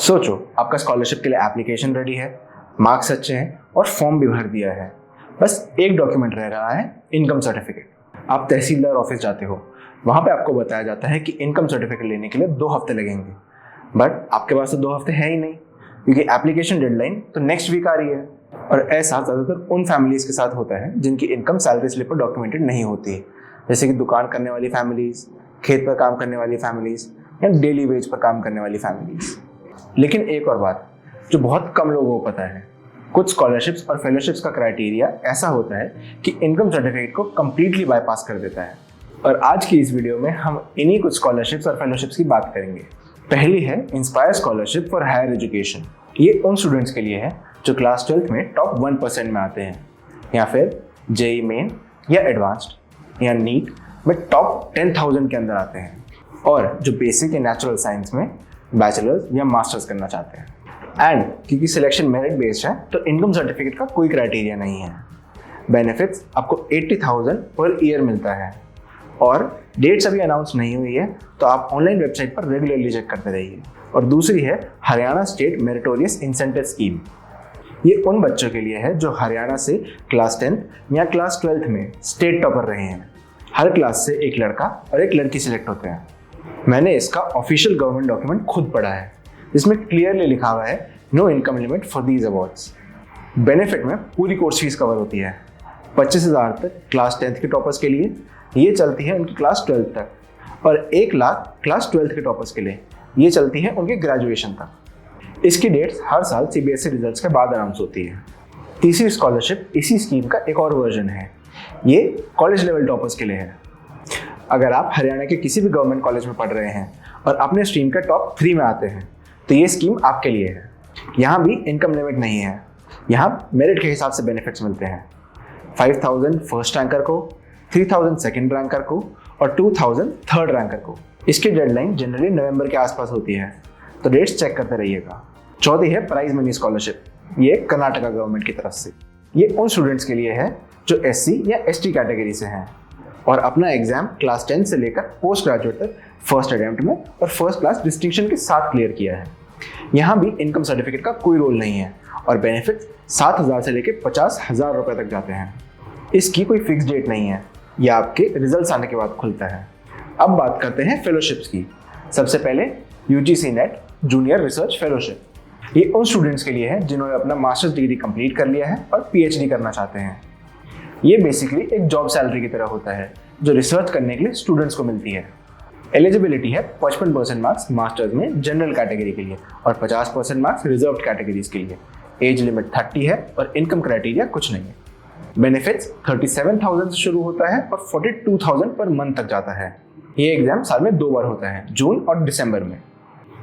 सोचो, आपका स्कॉलरशिप के लिए एप्लीकेशन रेडी है, मार्क्स अच्छे हैं और फॉर्म भी भर दिया है। बस एक डॉक्यूमेंट रह रहा है, इनकम सर्टिफिकेट। आप तहसीलदार ऑफिस जाते हो, वहाँ पे आपको बताया जाता है कि इनकम सर्टिफिकेट लेने के लिए 2 हफ्ते लगेंगे। बट आपके पास तो 2 हफ्ते है ही नहीं, क्योंकि एप्लीकेशन डेडलाइन तो नेक्स्ट वीक आ रही है। और ऐसा ज़्यादातर उन फैमिलीज़ के साथ होता है जिनकी इनकम सैलरी स्लिप पर डॉक्यूमेंटेड नहीं होती, जैसे कि दुकान करने वाली फैमिलीज़, खेत पर काम करने वाली फैमिलीज़ या डेली वेज पर काम करने वाली फैमिलीज़। लेकिन एक और बात जो बहुत कम लोगों को पता है, कुछ स्कॉलरशिप्स और फेलोशिप्स का क्राइटेरिया ऐसा होता है कि इनकम सर्टिफिकेट को कम्प्लीटली बाईपास कर देता है। और आज की इस वीडियो में हम इन्हीं कुछ स्कॉलरशिप्स और फेलोशिप्स की बात करेंगे। पहली है inspire scholarship for higher education. ये उन स्टूडेंट्स के लिए है जो क्लास 12th में टॉप 1% में आते हैं, या फिर जेई मेन या एडवांस्ड या नीट में टॉप 10,000 के अंदर आते हैं, और जो बेसिक या नेचुरल साइंस में बैचलर्स या मास्टर्स करना चाहते हैं। एंड क्योंकि सिलेक्शन मेरिट बेस्ड है तो इनकम सर्टिफिकेट का कोई क्राइटेरिया नहीं है। बेनिफिट्स आपको 80,000 पर ईयर मिलता है, और डेट्स अभी अनाउंस नहीं हुई है तो आप ऑनलाइन वेबसाइट पर रेगुलरली चेक करते रहिए। और दूसरी है Haryana state meritorious incentive scheme. ये उन बच्चों के लिए है जो हरियाणा से क्लास 10th या क्लास 12th में स्टेट टॉपर रहे हैं। हर क्लास से एक लड़का और एक लड़की सिलेक्ट होते हैं। मैंने इसका ऑफिशियल गवर्नमेंट डॉक्यूमेंट खुद पढ़ा है, जिसमें क्लियरली लिखा हुआ है no income limit for these awards. Benefit में पूरी कोर्स फीस कवर होती है। 25,000 तक क्लास 10th के टॉपर्स के लिए, ये चलती है उनकी क्लास 12th तक, और 1 लाख क्लास 12th के टॉपर्स के लिए, ये चलती है उनके ग्रेजुएशन तक। इसकी डेट्स हर साल सीबीएसई रिजल्ट्स के बाद अनाउंस होती है। तीसरी स्कॉलरशिप इसी स्कीम का एक और वर्जन है, ये कॉलेज लेवल टॉपर्स के लिए है। अगर आप हरियाणा के किसी भी गवर्नमेंट कॉलेज में पढ़ रहे हैं और अपने स्ट्रीम के टॉप 3 में आते हैं तो ये स्कीम आपके लिए है। यहाँ भी इनकम लिमिट नहीं है, यहाँ मेरिट के हिसाब से बेनिफिट्स मिलते हैं। 5,000 फर्स्ट रैंकर को, 3,000 सेकेंड रैंकर को और 2,000 थर्ड रैंकर को। इसकी डेडलाइन जनरली नवंबर के आसपास होती है, तो डेट्स चेक करते रहिएगा। चौथी है प्राइज मनी स्कॉलरशिप। ये कर्नाटका गवर्नमेंट की तरफ से। ये उन स्टूडेंट्स के लिए है जो एससी या एसटी कैटेगरी से हैं और अपना एग्जाम क्लास 10 से लेकर पोस्ट ग्रेजुएट तक फर्स्ट अटेम्प्ट में और फर्स्ट क्लास डिस्टिंक्शन के साथ क्लियर किया है। यहाँ भी इनकम सर्टिफिकेट का कोई रोल नहीं है, और बेनिफिट 7,000 से लेकर 50,000 रुपये तक जाते हैं। इसकी कोई फिक्स डेट नहीं है, यह आपके रिजल्ट्स आने के बाद खुलता है। अब बात करते हैं फेलोशिप्स की। सबसे पहले UGC net junior research fellowship. ये उन स्टूडेंट्स के लिए है जिन्होंने अपना मास्टर्स डिग्री कंप्लीट कर लिया है और पीएचडी करना चाहते हैं। ये बेसिकली एक जॉब सैलरी की तरह होता है जो रिसर्च करने के लिए स्टूडेंट्स को मिलती है। एलिजिबिलिटी है 55% मार्क्स मास्टर्स में जनरल कैटेगरी के लिए और 50% मार्क्स रिजर्व कैटेगरीज के लिए। एज लिमिट 30 है और इनकम क्राइटेरिया कुछ नहीं है। बेनिफिट्स 37,000 से शुरू होता है और 42,000 पर मंथ तक जाता है। ये एग्जाम साल में 2 बार होता है, जून और दिसंबर में।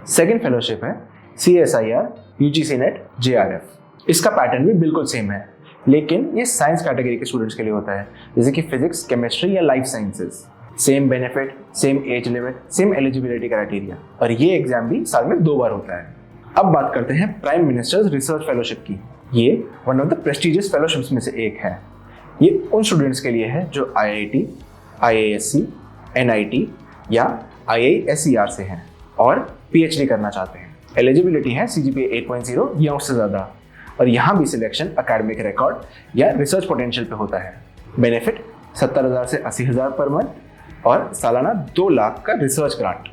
सेकेंड फेलोशिप है CSIR यूजीसी नेट JRF। इसका पैटर्न भी बिल्कुल सेम है, लेकिन ये साइंस कैटेगरी के स्टूडेंट्स के लिए होता है, जैसे कि फिजिक्स, केमिस्ट्री या life sciences. Same benefit, same age limit, same eligibility criteria, और ये एग्जाम भी साल में 2 बार होता है। अब बात करते हैं प्राइम मिनिस्टर्स रिसर्च फेलोशिप की। ये one of the prestigious fellowships में से एक है। ये उन स्टूडेंट्स के लिए है जो IIT, IISc, NIT या IISER से हैं और PhD करना चाहते हैं। एलिजिबिलिटी है CGPA 8.0 या उससे ज़्यादा, और यहाँ भी सिलेक्शन एकेडमिक रिकॉर्ड या रिसर्च पोटेंशियल पे होता है। बेनिफिट 70,000 से 80,000 पर मंथ और सालाना 2 लाख का रिसर्च ग्रांट।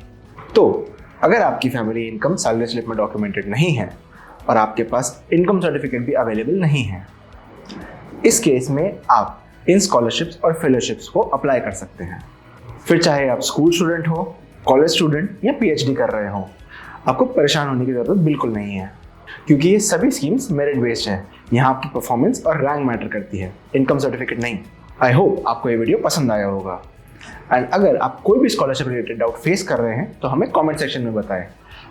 तो अगर आपकी फैमिली इनकम सैलरी स्लिप में डॉक्यूमेंटेड नहीं है और आपके पास इनकम सर्टिफिकेट भी अवेलेबल नहीं है, इस केस में आप इन स्कॉलरशिप्स और फेलोशिप्स को अप्लाई कर सकते हैं। फिर चाहे आप स्कूल स्टूडेंट हो, कॉलेज स्टूडेंट या PhD कर रहे हो, आपको परेशान होने की ज़रूरत बिल्कुल नहीं है, क्योंकि ये सभी स्कीम्स मेरिट बेस्ड हैं। यहाँ आपकी परफॉर्मेंस और रैंक मैटर करती है, इनकम सर्टिफिकेट नहीं। आई होप आपको ये वीडियो पसंद आया होगा। एंड अगर आप कोई भी स्कॉलरशिप रिलेटेड डाउट फेस कर रहे हैं तो हमें कमेंट सेक्शन में बताएं,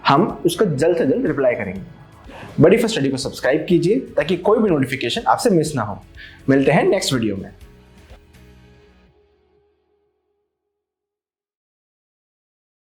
हम उसका जल्द से जल्द रिप्लाई करेंगे। बडी फॉर स्टडी को सब्सक्राइब कीजिए ताकि कोई भी नोटिफिकेशन आपसे मिस ना हो। मिलते हैं नेक्स्ट वीडियो में।